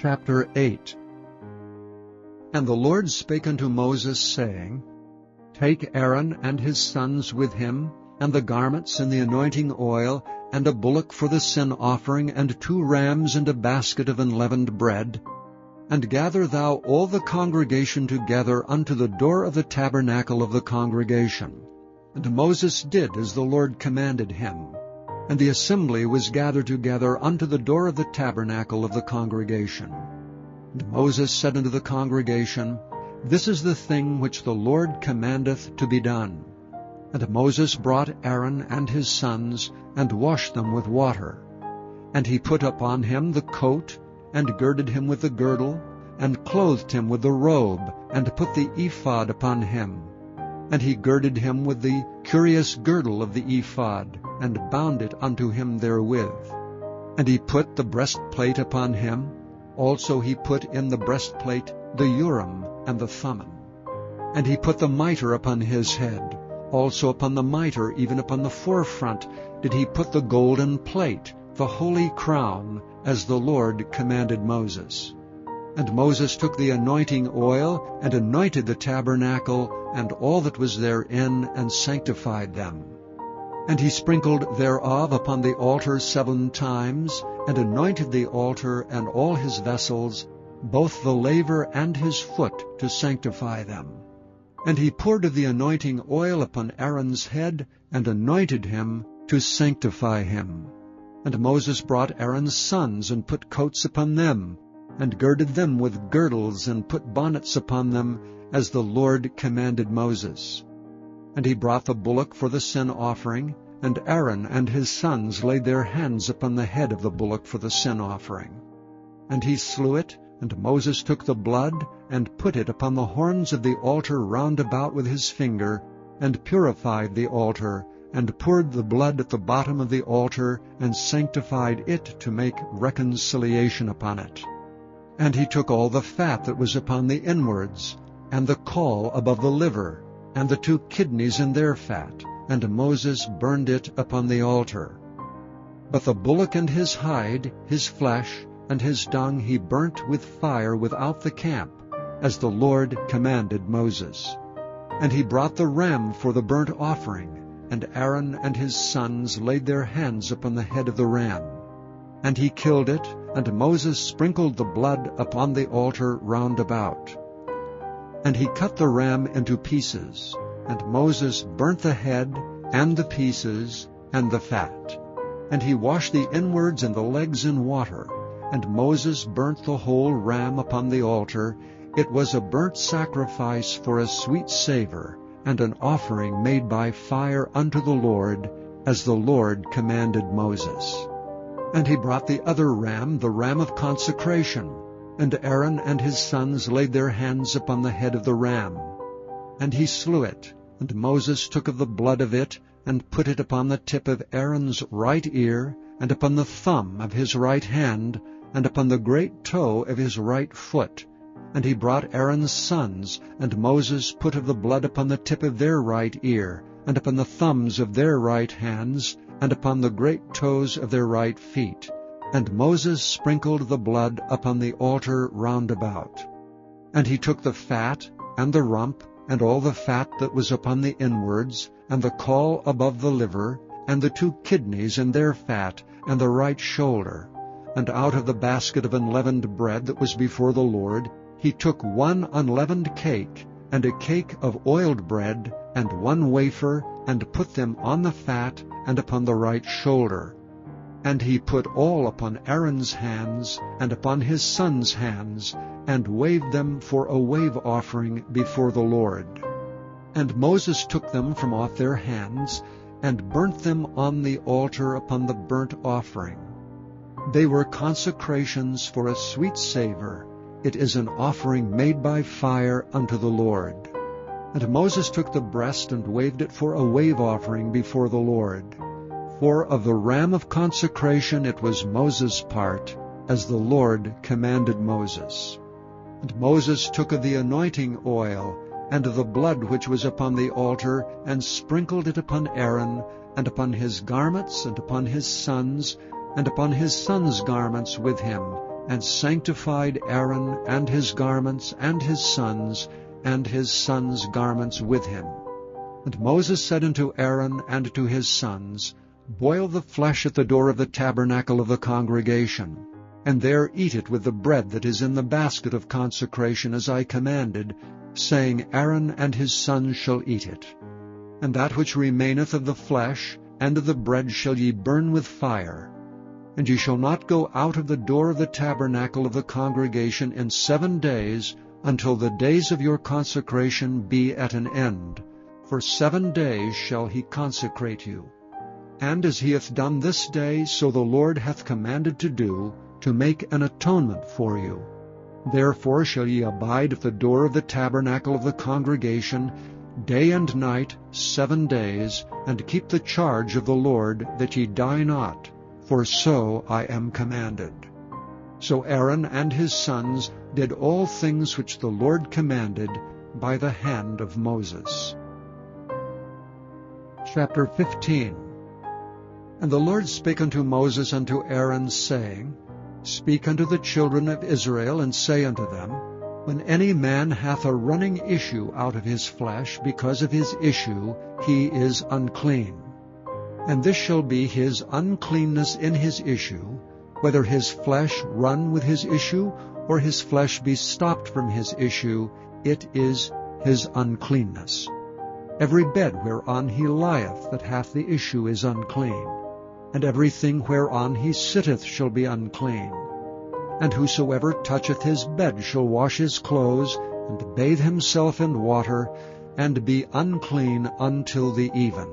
Chapter 8. And the Lord spake unto Moses, saying, Take Aaron and his sons with him, and the garments and the anointing oil, and a bullock for the sin offering, and 2 rams, and a basket of unleavened bread, and gather thou all the congregation together unto the door of the tabernacle of the congregation. And Moses did as the Lord commanded him. And the assembly was gathered together unto the door of the tabernacle of the congregation. And Moses said unto the congregation, This is the thing which the Lord commandeth to be done. And Moses brought Aaron and his sons, and washed them with water. And he put upon him the coat, and girded him with the girdle, and clothed him with the robe, and put the ephod upon him. And he girded him with the curious girdle of the ephod, and bound it unto him therewith. And he put the breastplate upon him. Also he put in the breastplate the Urim and the Thummim. And he put the mitre upon his head. Also upon the mitre, even upon the forefront, did he put the golden plate, the holy crown, as the Lord commanded Moses. And Moses took the anointing oil, and anointed the tabernacle, and all that was therein, and sanctified them. And he sprinkled thereof upon the altar 7 times, and anointed the altar and all his vessels, both the laver and his foot, to sanctify them. And he poured of the anointing oil upon Aaron's head, and anointed him to sanctify him. And Moses brought Aaron's sons, and put coats upon them, and girded them with girdles, and put bonnets upon them, as the Lord commanded Moses. And he brought the bullock for the sin offering, and Aaron and his sons laid their hands upon the head of the bullock for the sin offering. And he slew it, and Moses took the blood, and put it upon the horns of the altar round about with his finger, and purified the altar, and poured the blood at the bottom of the altar, and sanctified it to make reconciliation upon it. And he took all the fat that was upon the inwards, and the caul above the liver, and the 2 kidneys in their fat, and Moses burned it upon the altar. But the bullock and his hide, his flesh, and his dung he burnt with fire without the camp, as the Lord commanded Moses. And he brought the ram for the burnt offering, and Aaron and his sons laid their hands upon the head of the ram. And he killed it, and Moses sprinkled the blood upon the altar round about. And he cut the ram into pieces, and Moses burnt the head, and the pieces, and the fat. And he washed the inwards and the legs in water, and Moses burnt the whole ram upon the altar. It was a burnt sacrifice for a sweet savor, and an offering made by fire unto the Lord, as the Lord commanded Moses. And he brought the other ram, the ram of consecration, and Aaron and his sons laid their hands upon the head of the ram. And he slew it, and Moses took of the blood of it, and put it upon the tip of Aaron's right ear, and upon the thumb of his right hand, and upon the great toe of his right foot. And he brought Aaron's sons, and Moses put of the blood upon the tip of their right ear, and upon the thumbs of their right hands, and upon the great toes of their right feet. And Moses sprinkled the blood upon the altar round about. And he took the fat, and the rump, and all the fat that was upon the inwards, and the caul above the liver, and the 2 kidneys and their fat, and the right shoulder. And out of the basket of unleavened bread that was before the Lord, he took 1 unleavened cake, and a cake of oiled bread, and 1 wafer, and put them on the fat, and upon the right shoulder. And he put all upon Aaron's hands, and upon his sons' hands, and waved them for a wave offering before the Lord. And Moses took them from off their hands, and burnt them on the altar upon the burnt offering. They were consecrations for a sweet savor. It is an offering made by fire unto the Lord. And Moses took the breast, and waved it for a wave offering before the Lord. For of the ram of consecration it was Moses' part, as the Lord commanded Moses. And Moses took of the anointing oil, and of the blood which was upon the altar, and sprinkled it upon Aaron, and upon his garments, and upon his sons' garments with him, and sanctified Aaron and his garments and his sons garments with him. And Moses said unto Aaron and to his sons, Boil the flesh at the door of the tabernacle of the congregation, and there eat it with the bread that is in the basket of consecration, as I commanded, saying, Aaron and his sons shall eat it. And that which remaineth of the flesh and of the bread shall ye burn with fire. And ye shall not go out of the door of the tabernacle of the congregation in 7 days, until the days of your consecration be at an end. For 7 days shall he consecrate you. And as he hath done this day, so the Lord hath commanded to do, to make an atonement for you. Therefore shall ye abide at the door of the tabernacle of the congregation, day and night 7 days, and keep the charge of the Lord, that ye die not, for so I am commanded. So Aaron and his sons did all things which the Lord commanded by the hand of Moses. Chapter 15. And the Lord spake unto Moses and to Aaron, saying, Speak unto the children of Israel, and say unto them, When any man hath a running issue out of his flesh, because of his issue he is unclean. And this shall be his uncleanness in his issue, whether his flesh run with his issue, or his flesh be stopped from his issue, it is his uncleanness. Every bed whereon he lieth that hath the issue is unclean, and everything whereon he sitteth shall be unclean. And whosoever toucheth his bed shall wash his clothes, and bathe himself in water, and be unclean until the even.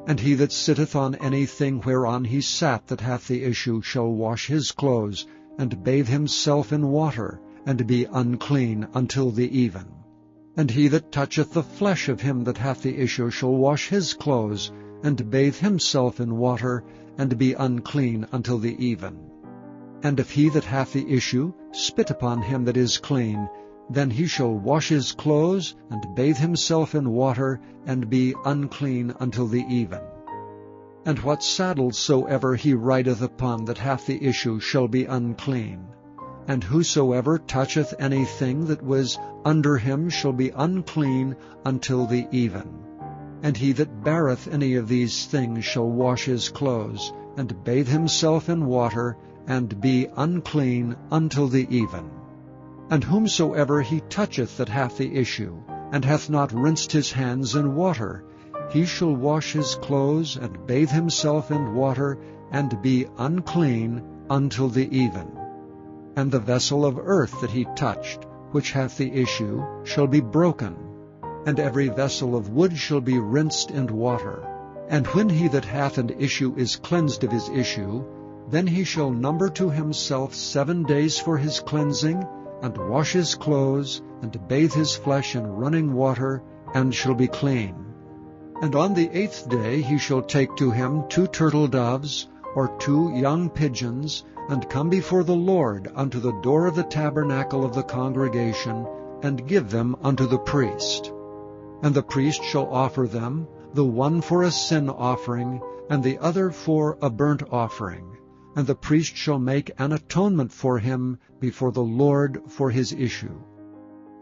And he that sitteth on anything whereon he sat that hath the issue shall wash his clothes, and bathe himself in water, and be unclean until the even. And he that toucheth the flesh of him that hath the issue shall wash his clothes, and bathe himself in water, and be unclean until the even. And if he that hath the issue spit upon him that is clean, then he shall wash his clothes, and bathe himself in water, and be unclean until the even. And what saddle soever he rideth upon that hath the issue shall be unclean. And whosoever toucheth anything that was under him shall be unclean until the even. And he that beareth any of these things shall wash his clothes, and bathe himself in water, and be unclean until the even. And whomsoever he toucheth that hath the issue, and hath not rinsed his hands in water, he shall wash his clothes, and bathe himself in water, and be unclean until the even. And the vessel of earth that he touched, which hath the issue, shall be broken, and every vessel of wood shall be rinsed in water. And when he that hath an issue is cleansed of his issue, then he shall number to himself 7 days for his cleansing, and wash his clothes, and bathe his flesh in running water, and shall be clean. And on the 8th day he shall take to him 2 turtle doves, or 2 young pigeons, and come before the Lord unto the door of the tabernacle of the congregation, and give them unto the priest. And the priest shall offer them, the one for a sin offering, and the other for a burnt offering. And the priest shall make an atonement for him before the Lord for his issue.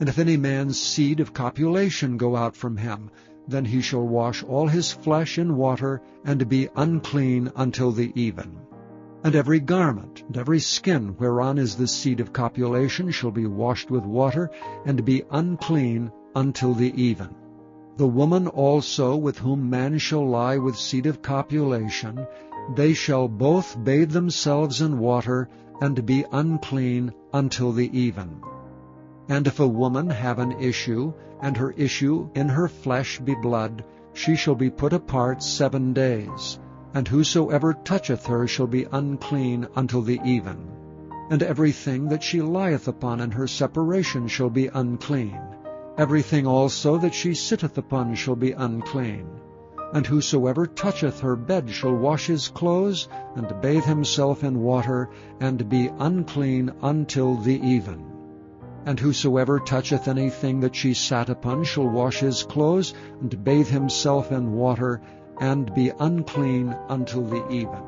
And if any man's seed of copulation go out from him, then he shall wash all his flesh in water, and be unclean until the even. And every garment and every skin whereon is the seed of copulation shall be washed with water, and be unclean until the even. The woman also with whom man shall lie with seed of copulation, they shall both bathe themselves in water, and be unclean until the even. And if a woman have an issue, and her issue in her flesh be blood, she shall be put apart 7 days. And whosoever toucheth her shall be unclean until the even. And everything that she lieth upon in her separation shall be unclean. Everything also that she sitteth upon shall be unclean. And whosoever toucheth her bed shall wash his clothes, and bathe himself in water, and be unclean until the even. And whosoever toucheth anything that she sat upon shall wash his clothes, and bathe himself in water, and be unclean until the even.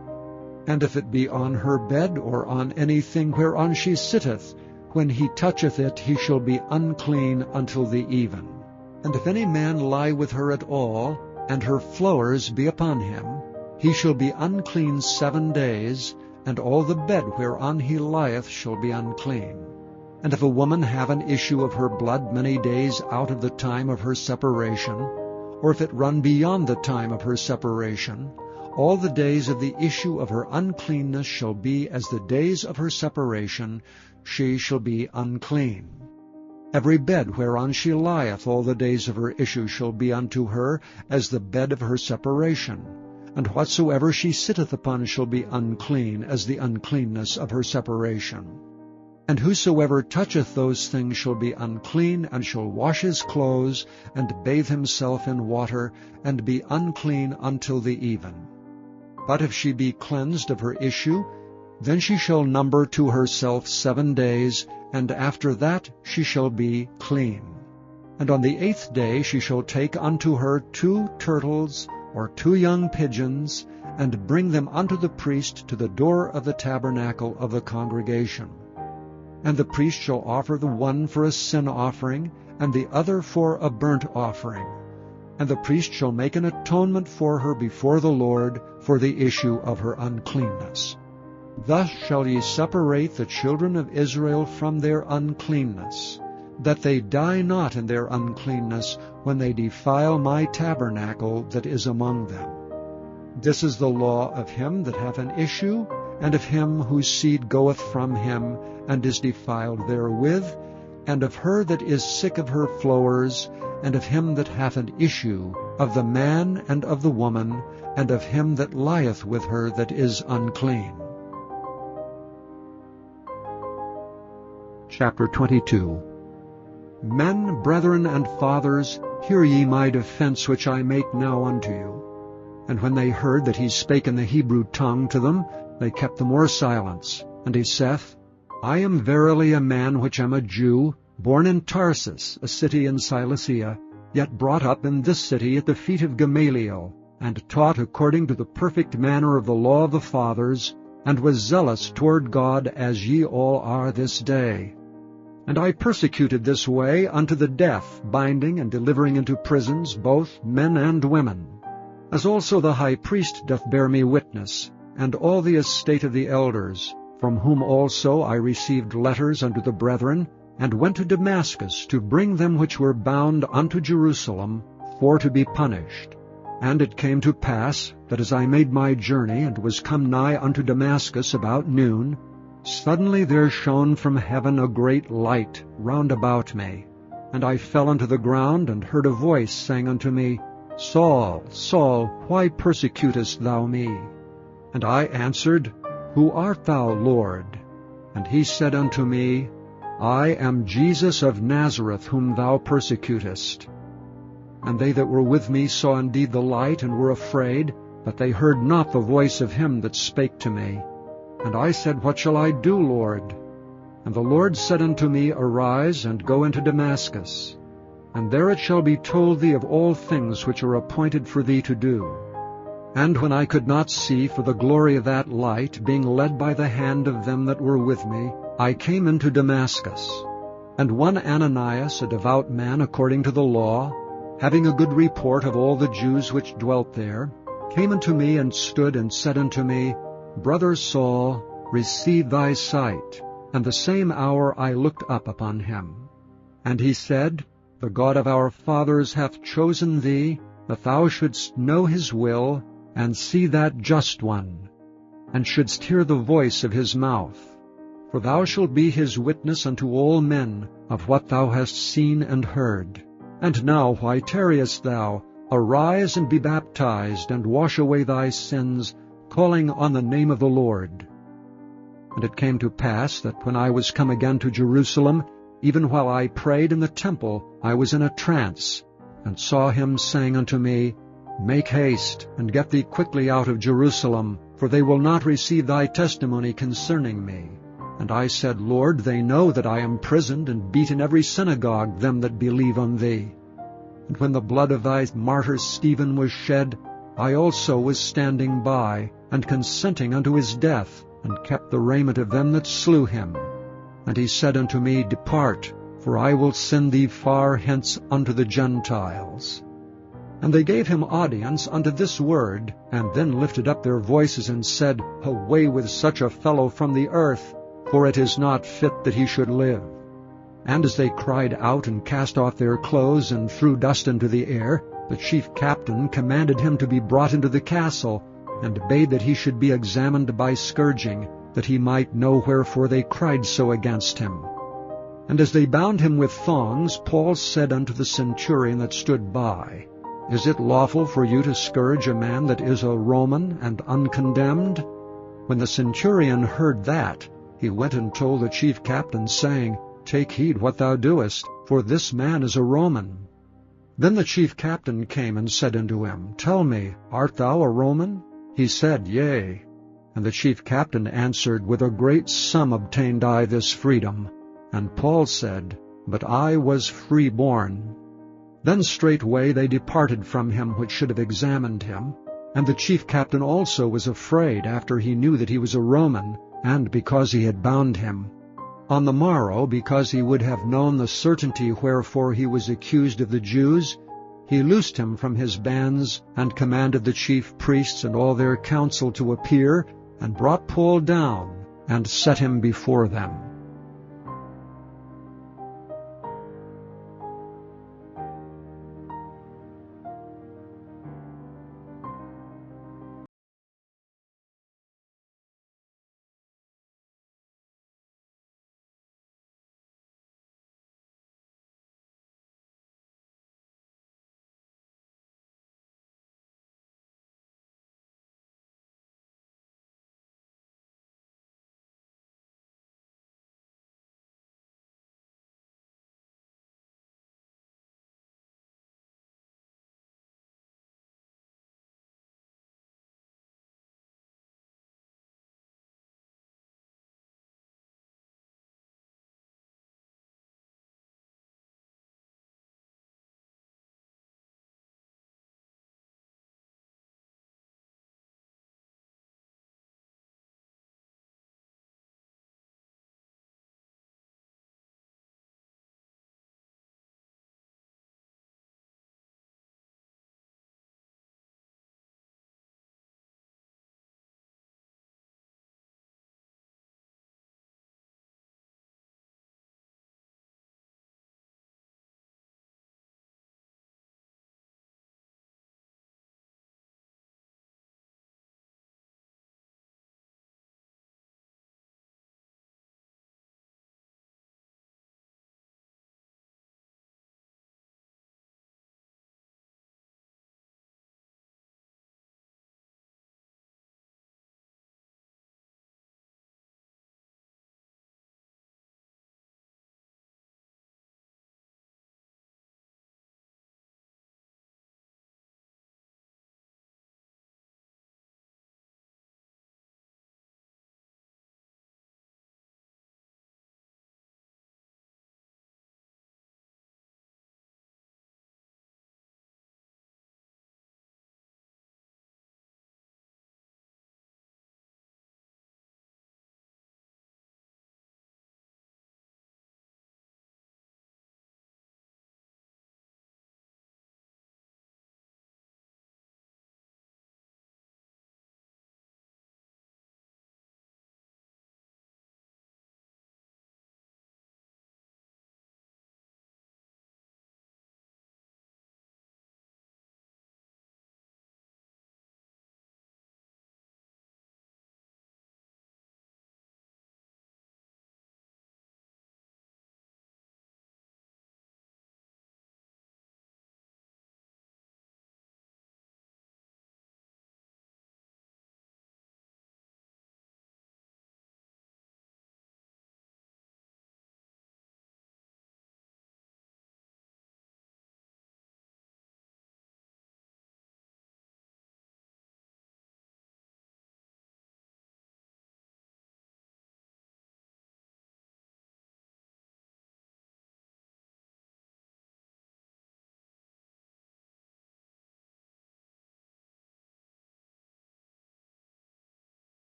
And if it be on her bed, or on anything whereon she sitteth, when he toucheth it, he shall be unclean until the even. And if any man lie with her at all, and her flowers be upon him, he shall be unclean 7 days, and all the bed whereon he lieth shall be unclean. And if a woman have an issue of her blood many days out of the time of her separation, or if it run beyond the time of her separation, all the days of the issue of her uncleanness shall be as the days of her separation, she shall be unclean. Every bed whereon she lieth all the days of her issue shall be unto her as the bed of her separation, and whatsoever she sitteth upon shall be unclean as the uncleanness of her separation. And whosoever toucheth those things shall be unclean, and shall wash his clothes, and bathe himself in water, and be unclean until the even. But if she be cleansed of her issue, then she shall number to herself 7 days, and after that she shall be clean. And on the 8th day she shall take unto her 2 turtles, or 2 young pigeons, and bring them unto the priest to the door of the tabernacle of the congregation. And the priest shall offer the one for a sin offering, and the other for a burnt offering. And the priest shall make an atonement for her before the Lord for the issue of her uncleanness. Thus shall ye separate the children of Israel from their uncleanness, that they die not in their uncleanness when they defile my tabernacle that is among them. This is the law of him that hath an issue, and of him whose seed goeth from him, and is defiled therewith, and of her that is sick of her flowers, and of him that hath an issue, of the man and of the woman, and of him that lieth with her that is unclean. Chapter 22. Men, brethren, and fathers, hear ye my defense which I make now unto you. And when they heard that he spake in the Hebrew tongue to them, they kept the more silence. And he saith, I am verily a man which am a Jew, born in Tarsus, a city in Cilicia, yet brought up in this city at the feet of Gamaliel, and taught according to the perfect manner of the law of the fathers, and was zealous toward God as ye all are this day. And I persecuted this way unto the death, binding and delivering into prisons both men and women. As also the high priest doth bear me witness, and all the estate of the elders, from whom also I received letters unto the brethren, and went to Damascus to bring them which were bound unto Jerusalem, for to be punished. And it came to pass, that as I made my journey, and was come nigh unto Damascus about noon, suddenly there shone from heaven a great light round about me. And I fell unto the ground, and heard a voice saying unto me, Saul, Saul, why persecutest thou me? And I answered, Who art thou, Lord? And he said unto me, I am Jesus of Nazareth, whom thou persecutest. And they that were with me saw indeed the light, and were afraid, but they heard not the voice of him that spake to me. And I said, What shall I do, Lord? And the Lord said unto me, Arise, and go into Damascus, and there it shall be told thee of all things which are appointed for thee to do. And when I could not see for the glory of that light, being led by the hand of them that were with me, I came into Damascus. And one Ananias, a devout man according to the law, having a good report of all the Jews which dwelt there, came unto me and stood and said unto me, Brother Saul, receive thy sight. And the same hour I looked up upon him. And he said, The God of our fathers hath chosen thee, that thou shouldst know his will, and see that just one, and shouldst hear the voice of his mouth. For thou shalt be his witness unto all men of what thou hast seen and heard. And now why tarriest thou? Arise and be baptized, and wash away thy sins, calling on the name of the Lord. And it came to pass that when I was come again to Jerusalem, even while I prayed in the temple, I was in a trance, and saw him saying unto me, Make haste, and get thee quickly out of Jerusalem, for they will not receive thy testimony concerning me. And I said, Lord, they know that I am prisoned and beat in every synagogue them that believe on thee. And when the blood of thy martyr Stephen was shed, I also was standing by, and consenting unto his death, and kept the raiment of them that slew him. And he said unto me, Depart, for I will send thee far hence unto the Gentiles. And they gave him audience unto this word, and then lifted up their voices, and said, Away with such a fellow from the earth, for it is not fit that he should live. And as they cried out, and cast off their clothes, and threw dust into the air, the chief captain commanded him to be brought into the castle, and bade that he should be examined by scourging, that he might know wherefore they cried so against him. And as they bound him with thongs, Paul said unto the centurion that stood by, Is it lawful for you to scourge a man that is a Roman and uncondemned? When the centurion heard that, he went and told the chief captain, saying, Take heed what thou doest, for this man is a Roman. Then the chief captain came and said unto him, Tell me, art thou a Roman? He said, Yea. And the chief captain answered, With a great sum obtained I this freedom. And Paul said, But I was freeborn. Then straightway they departed from him which should have examined him. And the chief captain also was afraid, after he knew that he was a Roman, and because he had bound him. On the morrow, because he would have known the certainty wherefore he was accused of the Jews, he loosed him from his bands, and commanded the chief priests and all their council to appear, and brought Paul down, and set him before them.